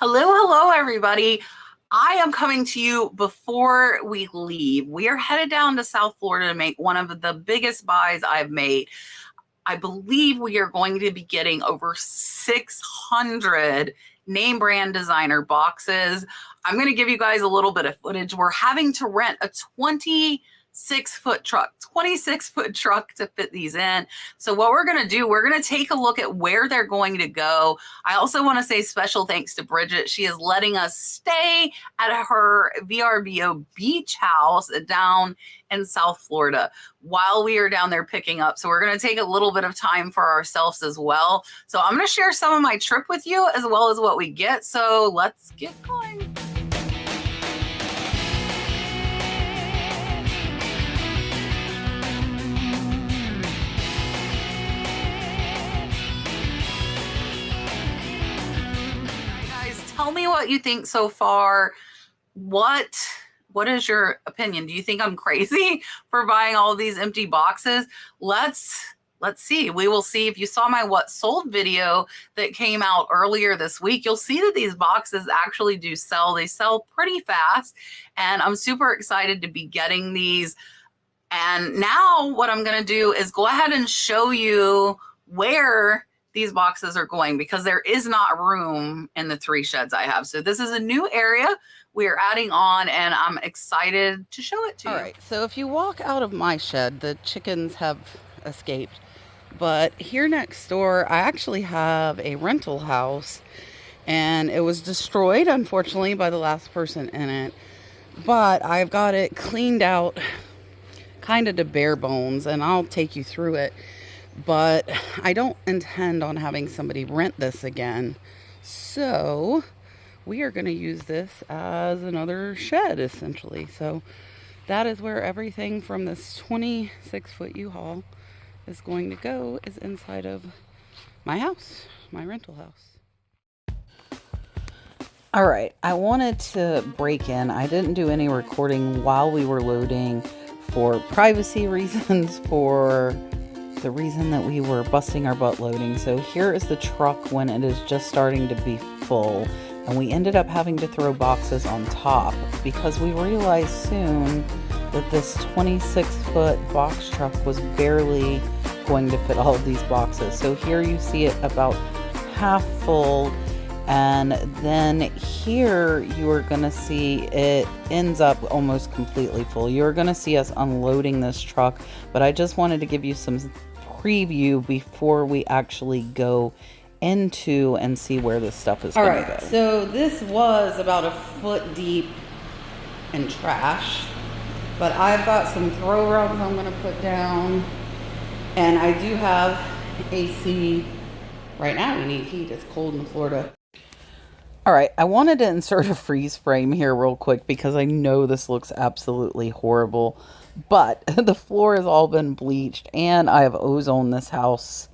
Hello, everybody. I am coming to you before we leave. We are headed down to South Florida to make one of the biggest buys I've made. I believe we are going to be getting over 600 name brand designer boxes. I'm going to give you guys a little bit of footage. We're having to rent a 26-foot truck to fit these in. So what we're going to do, we're going to take a look at where they're going to go. I also want to say special thanks to Bridget. She is letting us stay at her VRBO beach house down in South Florida while we are down there picking up. So we're going to take a little bit of time for ourselves as well. So I'm going to share some of my trip with you as well as what we get. So let's get going. Tell me what you think so far. What is your opinion? Do you think I'm crazy for buying all of these empty boxes? Let's see. We will see. If you saw my what sold video that came out earlier this week, you'll see that these boxes actually do sell. They sell pretty fast, and I'm super excited to be getting these. And now what I'm going to do is go ahead and show you where these boxes are going, because there is not room in the 3 sheds I have. So this is a new area we are adding on, and I'm excited to show it to you. All right, so if you walk out of my shed, the chickens have escaped. But here next door, I actually have a rental house, and it was destroyed, unfortunately, by the last person in it. But I've got it cleaned out kind of to bare bones, and I'll take you through it. But I don't intend on having somebody rent this again. So we are going to use this as another shed, essentially. So that is where everything from this 26-foot U-Haul is going to go, is inside of my house, my rental house. All right, I wanted to break in. I didn't do any recording while we were loading for privacy reasons, for the reason that we were busting our butt loading. So here is the truck when it is just starting to be full, and we ended up having to throw boxes on top because we realized soon that this 26-foot box truck was barely going to fit all of these boxes. So here you see it about half full, and then here you are going to see it ends up almost completely full. You're going to see us unloading this truck, but I just wanted to give you some preview before we actually go into and see where this stuff is going to go. So this was about a foot deep in trash, but I've got some throw rugs I'm going to put down, and I do have AC. Right now we need heat. It's cold in Florida. All right, I wanted to insert a freeze frame here real quick because I know this looks absolutely horrible, but the floor has all been bleached, and I have ozoned this house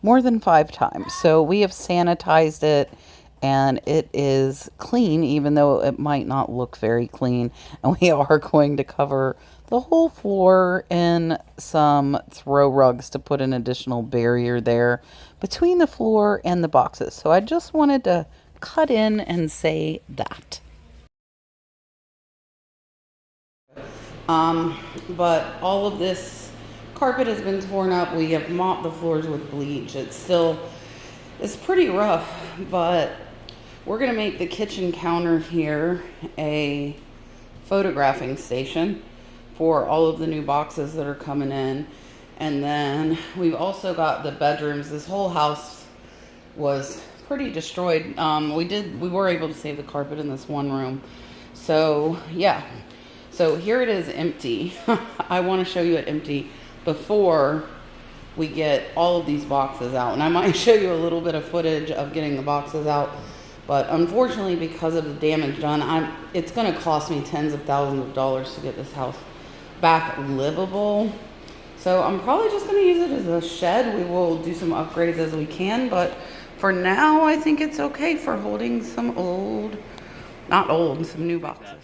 more than 5 times. So we have sanitized it, and it is clean, even though it might not look very clean. And we are going to cover the whole floor in some throw rugs to put an additional barrier there between the floor and the boxes. So I just wanted to cut in and say that. But all of this carpet has been torn up. We have mopped the floors with bleach. It's pretty rough, but we're gonna make the kitchen counter here a photographing station for all of the new boxes that are coming in. And then we've also got the bedrooms. This whole house was pretty destroyed. We were able to save the carpet in this one room. So yeah, so here it is empty. I want to show you it empty before we get all of these boxes out, and I might show you a little bit of footage of getting the boxes out, but unfortunately, because of the damage done, it's going to cost me tens of thousands of dollars to get this house back livable. So I'm probably just going to use it as a shed. We will do some upgrades as we can, but for now, I think it's okay for holding some some new boxes.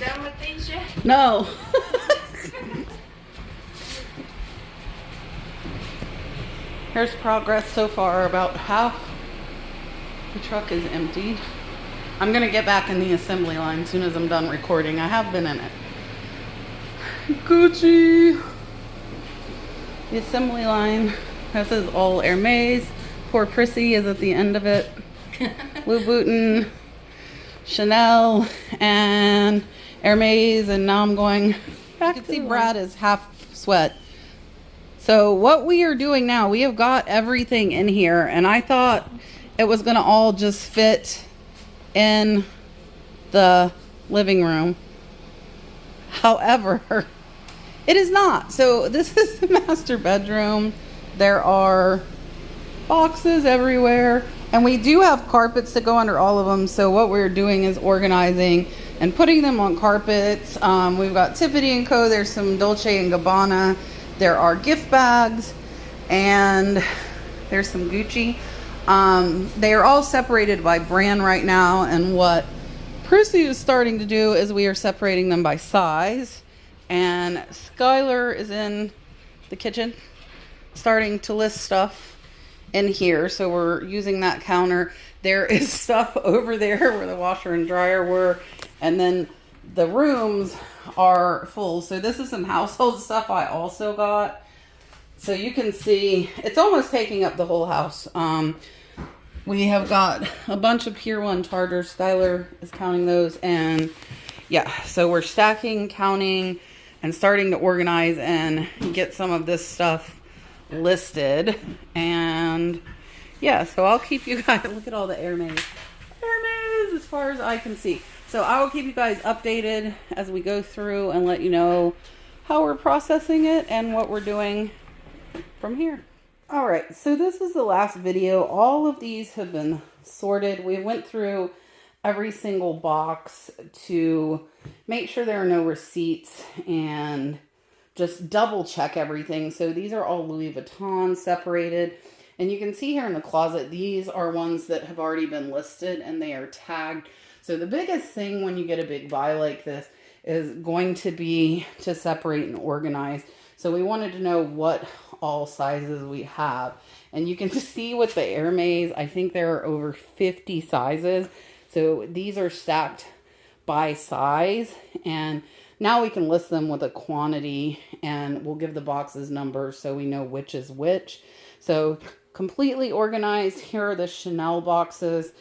done with these yet? No. Here's progress so far. About half the truck is empty. I'm gonna get back in the assembly line as soon as I'm done recording. I have been in it. Gucci. The assembly line. This is all Hermes. Poor Prissy is at the end of it. Louboutin, Chanel, and Hermes, and now I'm going back. You can see Brad is half sweat. So what we are doing now, we have got everything in here, and I thought it was gonna all just fit in the living room. However, it is not. So this is the master bedroom. There are boxes everywhere, and we do have carpets that go under all of them. So what we're doing is organizing and putting them on carpets. We've got Tiffany & Co. There's some Dolce & Gabbana. There are gift bags, and there's some Gucci. They are all separated by brand right now, and what Prissy is starting to do is we are separating them by size. And Skylar is in the kitchen starting to list stuff in here. So we're using that counter. There is stuff over there where the washer and dryer were, and then the rooms are full. So this is some household stuff I also got. So you can see it's almost taking up the whole house. We have got a bunch of Pier 1 chargers. Skylar is counting those, and yeah, so we're stacking, counting, and starting to organize and get some of this stuff listed. And yeah, so I'll keep you guys, look at all the Hermes as far as I can see. So I will keep you guys updated as we go through and let you know how we're processing it and what we're doing from here. All right, so this is the last video. All of these have been sorted. We went through every single box to make sure there are no receipts and just double check everything. So these are all Louis Vuitton separated. And you can see here in the closet, these are ones that have already been listed and they are tagged. So the biggest thing when you get a big buy like this is going to be to separate and organize. So we wanted to know what all sizes we have. And you can see with the Hermes, I think there are over 50 sizes. So these are stacked by size. And now we can list them with a quantity, and we'll give the boxes numbers so we know which is which. So completely organized. Here are the Chanel boxes.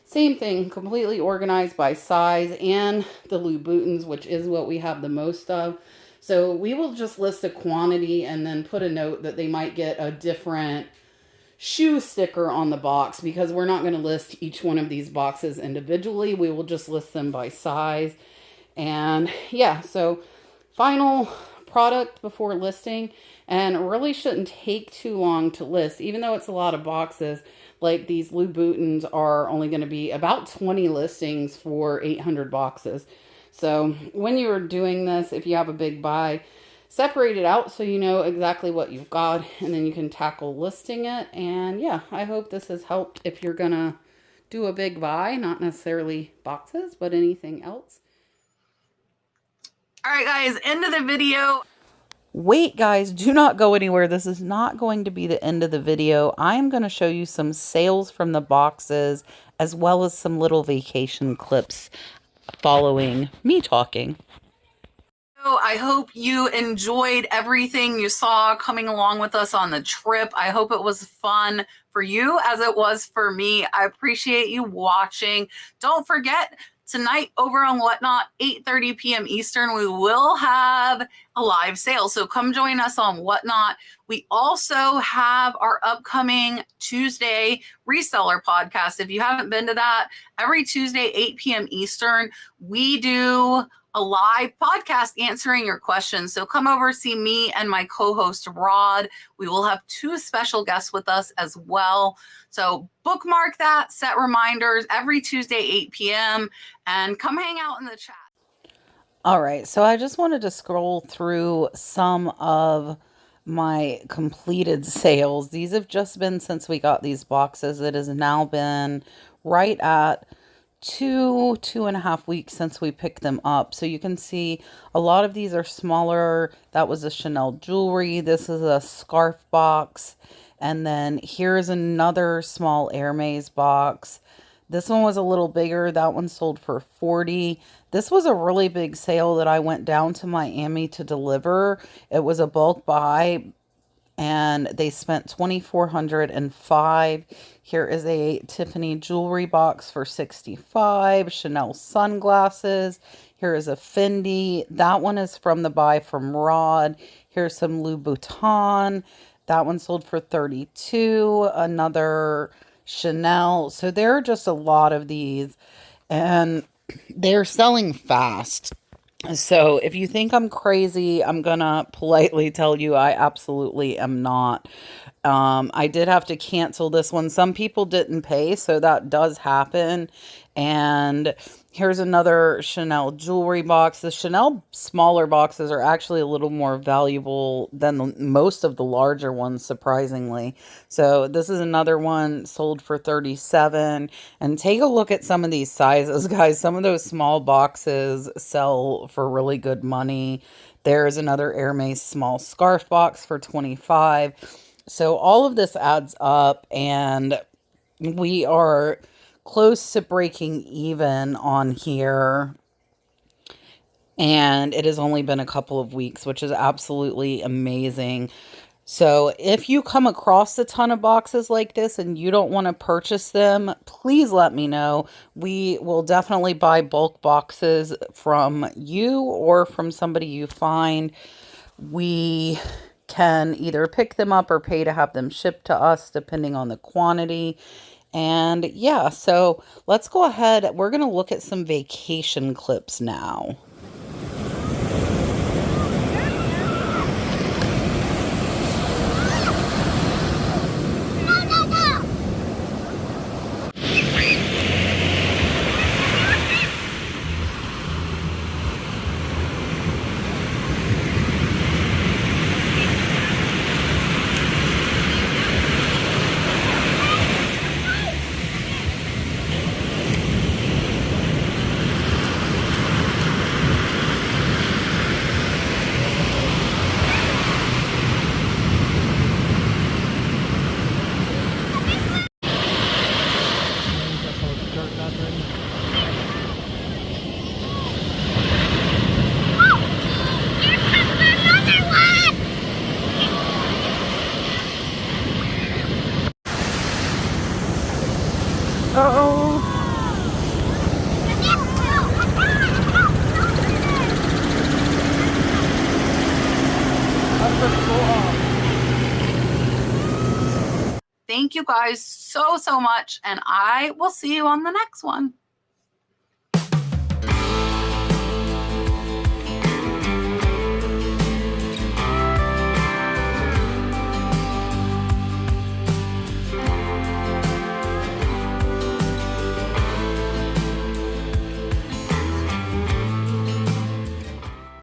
Same thing, completely organized by size, and the Louboutins, which is what we have the most of. So we will just list a quantity and then put a note that they might get a different shoe sticker on the box, because we're not going to list each one of these boxes individually. We will just list them by size. And yeah, so final product before listing, and it really shouldn't take too long to list, even though it's a lot of boxes. Like these Louboutins are only going to be about 20 listings for 800 boxes. So when you're doing this, if you have a big buy, separate it out so you know exactly what you've got, and then you can tackle listing it. And yeah, I hope this has helped if you're gonna do a big buy, not necessarily boxes, but anything else. All right, guys, end of the video. Wait, guys, do not go anywhere. This is not going to be the end of the video. I am going to show you some sales from the boxes, as well as some little vacation clips following me talking. So I hope you enjoyed everything you saw coming along with us on the trip. I hope it was fun for you as it was for me. I appreciate you watching. Don't forget, tonight over on Whatnot, 8:30 p.m. Eastern, we will have a live sale. So come join us on Whatnot. We also have our upcoming Tuesday reseller podcast. If you haven't been to that, every Tuesday, 8 p.m. Eastern, we do a live podcast answering your questions. So come over, see me and my co-host Rod. We will have 2 special guests with us as well. So bookmark that, set reminders every Tuesday, 8 p.m. and come hang out in the chat. All right, so I just wanted to scroll through some of my completed sales. These have just been since we got these boxes. It has now been right at two and a half weeks since we picked them up. So you can see a lot of these are smaller. That was a Chanel jewelry. This is a scarf box. And then here's another small Hermes box. This one was a little bigger. That one sold for 40. This was a really big sale that I went down to Miami to deliver. It was a bulk buy and they spent 2,405. Here is a Tiffany jewelry box for 65. Chanel sunglasses. Here is a Fendi. That one is from the buy from Rod. Here's some Louboutin. That one sold for 32. Another Chanel. So there are just a lot of these, and they're selling fast. So if you think I'm crazy, I'm gonna politely tell you I absolutely am not. I did have to cancel this one. Some people didn't pay, so that does happen. And here's another Chanel jewelry box. The Chanel smaller boxes are actually a little more valuable than most of the larger ones, surprisingly. So this is another one sold for 37. And take a look at some of these sizes, guys. Some of those small boxes sell for really good money. There's another Hermes small scarf box for 25. So all of this adds up, and we are close to breaking even on here. And it has only been a couple of weeks, which is absolutely amazing. So if you come across a ton of boxes like this and you don't want to purchase them, please let me know. We will definitely buy bulk boxes from you or from somebody you find. We can either pick them up or pay to have them shipped to us depending on the quantity. And yeah, so let's go ahead. We're going to look at some vacation clips now. Uh-oh. Thank you guys so much, and I will see you on the next one.